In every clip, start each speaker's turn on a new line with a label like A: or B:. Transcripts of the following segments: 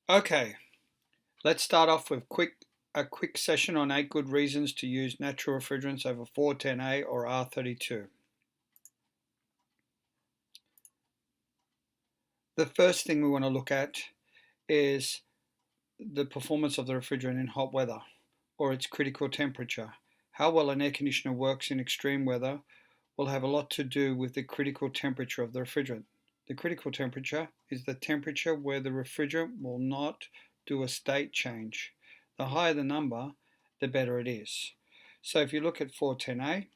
A: Okay, let's start off with a quick session on 8 good reasons to use natural refrigerants over 410A or R32. The first thing we want to look at is the performance of the refrigerant in hot weather or its critical temperature. How well an air conditioner works in extreme weather will have a lot to do with the critical temperature of the refrigerant. The critical temperature is the temperature where the refrigerant will not do a state change. The higher the number, the better it is. So if you look at 410A,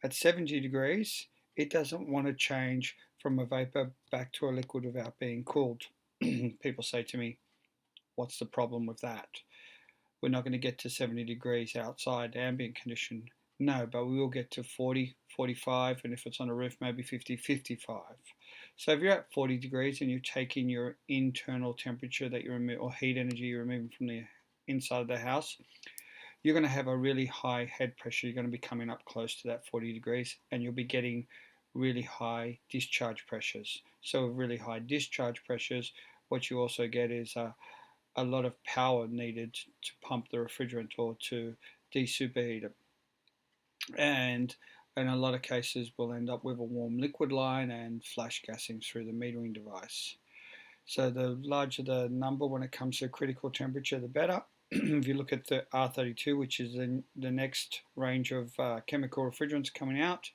A: at 70 degrees, it doesn't want to change from a vapor back to a liquid without being cooled. People say to me, what's the problem with that? We're not going to get to 70 degrees outside ambient condition. No, but we will get to 40, 45, and if it's on a roof, maybe 50, 55. So if you're at 40 degrees and you take in your internal temperature that you remove, or heat energy you're removing from the inside of the house, you're going to have a really high head pressure. You're going to be coming up close to that 40 degrees, and you'll be getting really high discharge pressures. So with really high discharge pressures, what you also get is a lot of power needed to pump the refrigerant or to desuperheat it. And in a lot of cases, we'll end up with a warm liquid line and flash gassing through the metering device. So the larger the number when it comes to critical temperature, the better. If you look at the R32, which is the next range of chemical refrigerants coming out,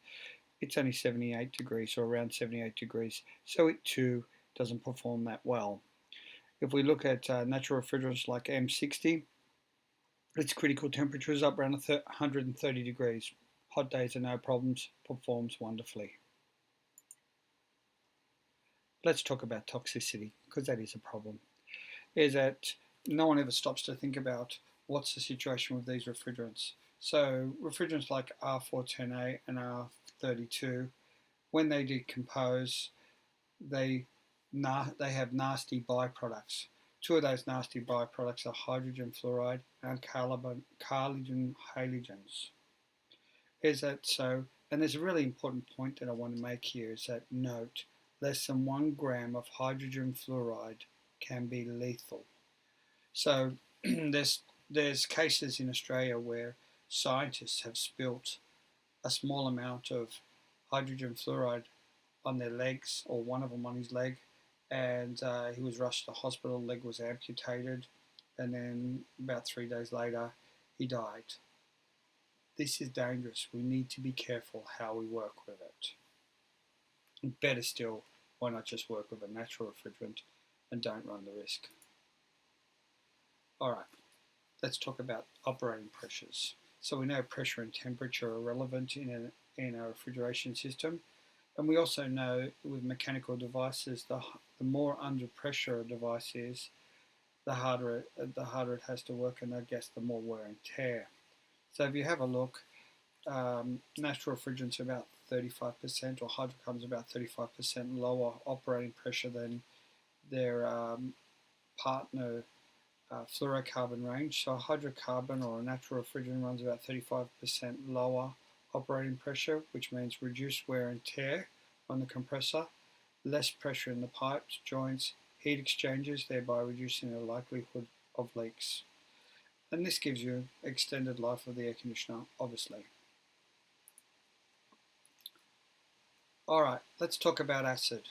A: it's only 78 degrees or around 78 degrees. So it too doesn't perform that well. If we look at natural refrigerants like M60, its critical temperature is up around 130 degrees. Hot days are no problems, performs wonderfully. Let's talk about toxicity, because that is a problem. Is that no one ever stops to think about what's the situation with these refrigerants. So refrigerants like R410a and R32, when they decompose, they have nasty byproducts. Two of those nasty byproducts are hydrogen fluoride and carcinogen halogens. Is that so? And there's a really important point that I want to make here is that note less than 1 gram of hydrogen fluoride can be lethal. So there's cases in Australia where scientists have spilt a small amount of hydrogen fluoride on their legs, or one of them on his leg, and he was rushed to hospital. Leg was amputated, and then about 3 days later, he died. This is dangerous. We need to be careful how we work with it. Better still, why not just work with a natural refrigerant and don't run the risk? All right, let's talk about operating pressures. So we know pressure and temperature are relevant in a refrigeration system. And we also know with mechanical devices, the more under pressure a device is, the harder it has to work, and I guess the more wear and tear. So if you have a look, natural refrigerants are about 35%, or hydrocarbons about 35% lower operating pressure than their partner fluorocarbon range. So a hydrocarbon or a natural refrigerant runs about 35% lower operating pressure, which means reduced wear and tear on the compressor, less pressure in the pipes, joints, heat exchangers, thereby reducing the likelihood of leaks. And this gives you extended life of the air conditioner, obviously. Alright, let's talk about acid.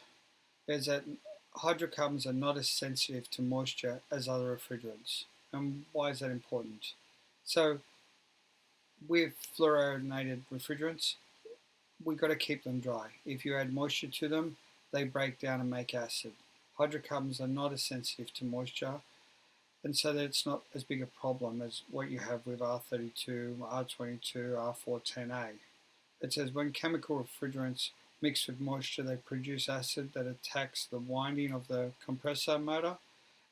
A: Is that hydrocarbons are not as sensitive to moisture as other refrigerants. And why is that important? So with fluorinated refrigerants, we've got to keep them dry. If you add moisture to them, they break down and make acid. Hydrocarbons are not as sensitive to moisture, and so that it's not as big a problem as what you have with R32, R22, R410a. It says when chemical refrigerants mix with moisture, they produce acid that attacks the winding of the compressor motor,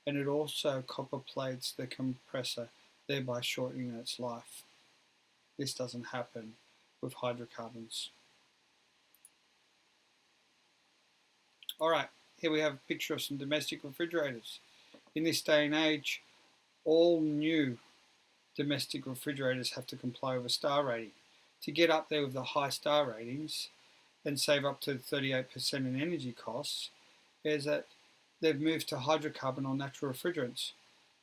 A: and it also copper plates the compressor, thereby shortening its life. This doesn't happen with hydrocarbons. Alright, here we have a picture of some domestic refrigerators. In this day and age, all new domestic refrigerators have to comply with a star rating. To get up there with the high star ratings and save up to 38% in energy costs, is that they've moved to hydrocarbon or natural refrigerants.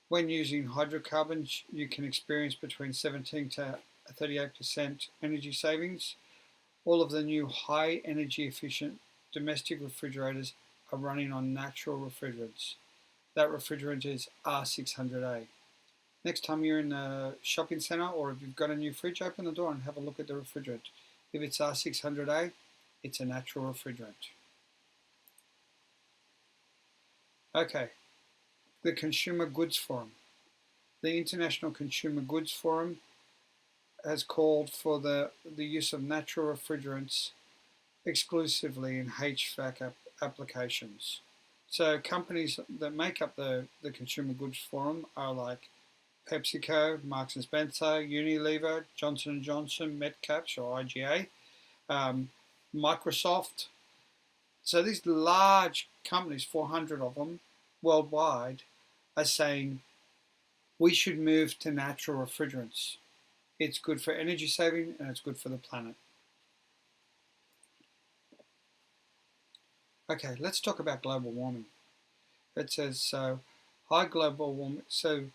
A: When using hydrocarbons, you can experience between 17 to 38% energy savings. All of the new high energy efficient domestic refrigerators are running on natural refrigerants. That refrigerant is R610a. Next time you're in a shopping centre or if you've got a new fridge, open the door and have a look at the refrigerant. If it's R610a, it's a natural refrigerant. Okay, the Consumer Goods Forum. The International Consumer Goods Forum has called for the use of natural refrigerants exclusively in HVAC applications. So companies that make up the Consumer Goods Forum are like PepsiCo, Marks & Spencer, Unilever, Johnson & Johnson, Metcaps or IGA, Microsoft. So these large companies, 400 of them worldwide, are saying we should move to natural refrigerants. It's good for energy saving and it's good for the planet. Okay, let's talk about global warming. It says so high global warming. So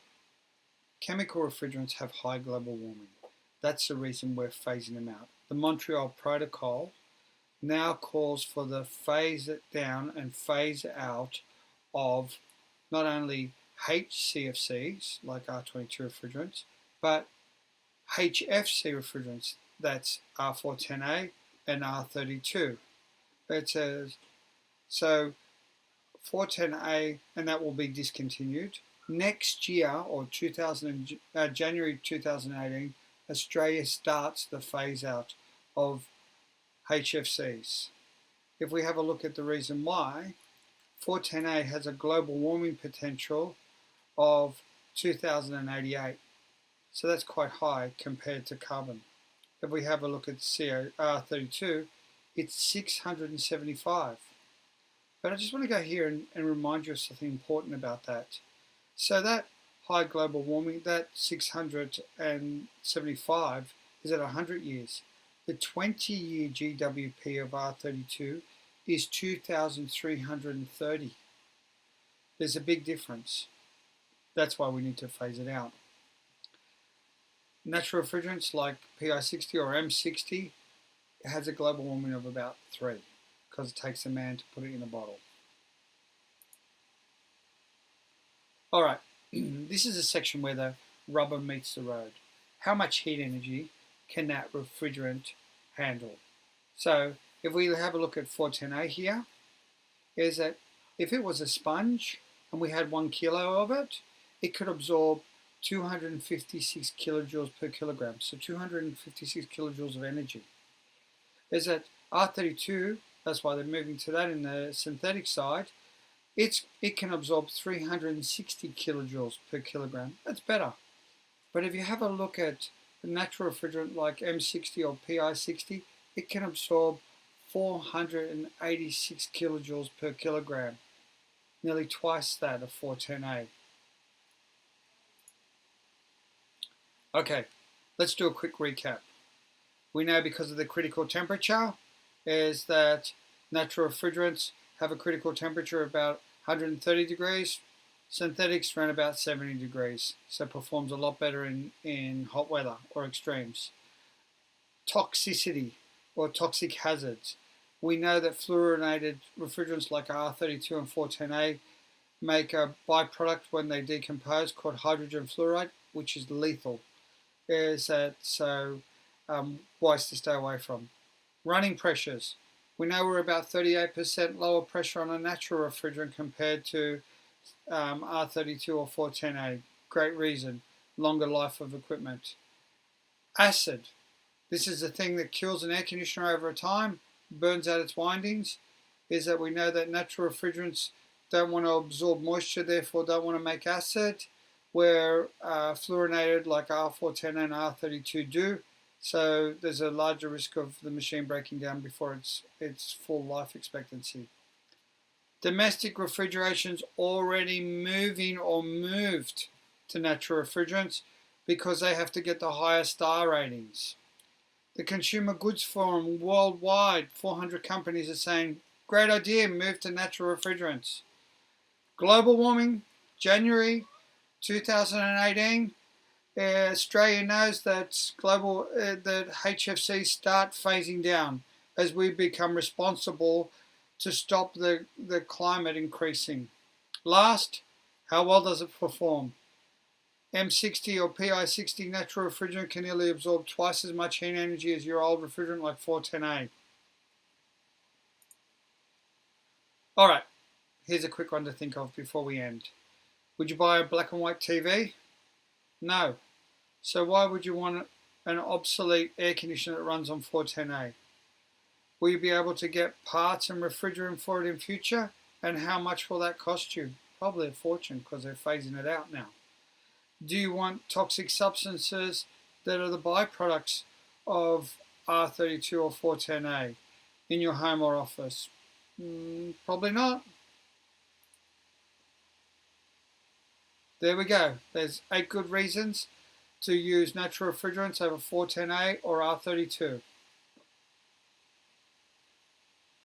A: chemical refrigerants have high global warming. That's the reason we're phasing them out. The Montreal Protocol now calls for the phase it down and phase out of not only HCFCs like R22 refrigerants, but HFC refrigerants. That's R410a and R32. It says so 410A, and that will be discontinued. Next year, or January 2018, Australia starts the phase out of HFCs. If we have a look at the reason why, 410A has a global warming potential of 2088. So that's quite high compared to carbon. If we have a look at R32, it's 675. But I just want to go here and remind you of something important about that. So that high global warming, that 675 is at 100 years. The 20-year GWP of R32 is 2,330. There's a big difference. That's why we need to phase it out. Natural refrigerants like PI60 or M60 has a global warming of about 3 because it takes a man to put it in a bottle. Alright, this is a section where the rubber meets the road. How much heat energy can that refrigerant handle? So if we have a look at 410A here, is that if it was a sponge and we had 1 kilo of it, it could absorb 256 kilojoules per kilogram, so 256 kilojoules of energy. Is that R32, that's why they're moving to that in the synthetic side, it can absorb 360 kilojoules per kilogram. That's better. But if you have a look at a natural refrigerant like M60 or PI60, it can absorb 486 kilojoules per kilogram, nearly twice that of 410A. Okay, let's do a quick recap. We know because of the critical temperature is that natural refrigerants have a critical temperature of about 130 degrees, synthetics around about 70 degrees, so it performs a lot better in hot weather or extremes. Toxicity or toxic hazards. We know that fluorinated refrigerants like R32 and 410A make a byproduct when they decompose called hydrogen fluoride, which is lethal. Is that so wise to stay away from. Running pressures. We know we're about 38% lower pressure on a natural refrigerant compared to R32 or 410A. Great reason. Longer life of equipment. Acid. This is the thing that kills an air conditioner over time, burns out its windings. Is that we know that natural refrigerants don't want to absorb moisture, therefore don't want to make acid, where fluorinated like R410 and R32 do. So there's a larger risk of the machine breaking down before its full life expectancy. Domestic refrigeration's already moving or moved to natural refrigerants because they have to get the higher star ratings. The Consumer Goods Forum worldwide, 400 companies are saying, great idea, move to natural refrigerants. Global warming, January 2018. Australia knows that that HFCs start phasing down as we become responsible to stop the climate increasing. Last, how well does it perform? M60 or PI60 natural refrigerant can nearly absorb twice as much heat energy as your old refrigerant like R410a. Alright, here's a quick one to think of before we end. Would you buy a black and white TV? No. So why would you want an obsolete air conditioner that runs on R410a? Will you be able to get parts and refrigerant for it in future? And how much will that cost you? Probably a fortune because they're phasing it out now. Do you want toxic substances that are the byproducts of R32 or R410a in your home or office? Probably not. There we go. There's 8 good reasons to use natural refrigerants over R410a or R32.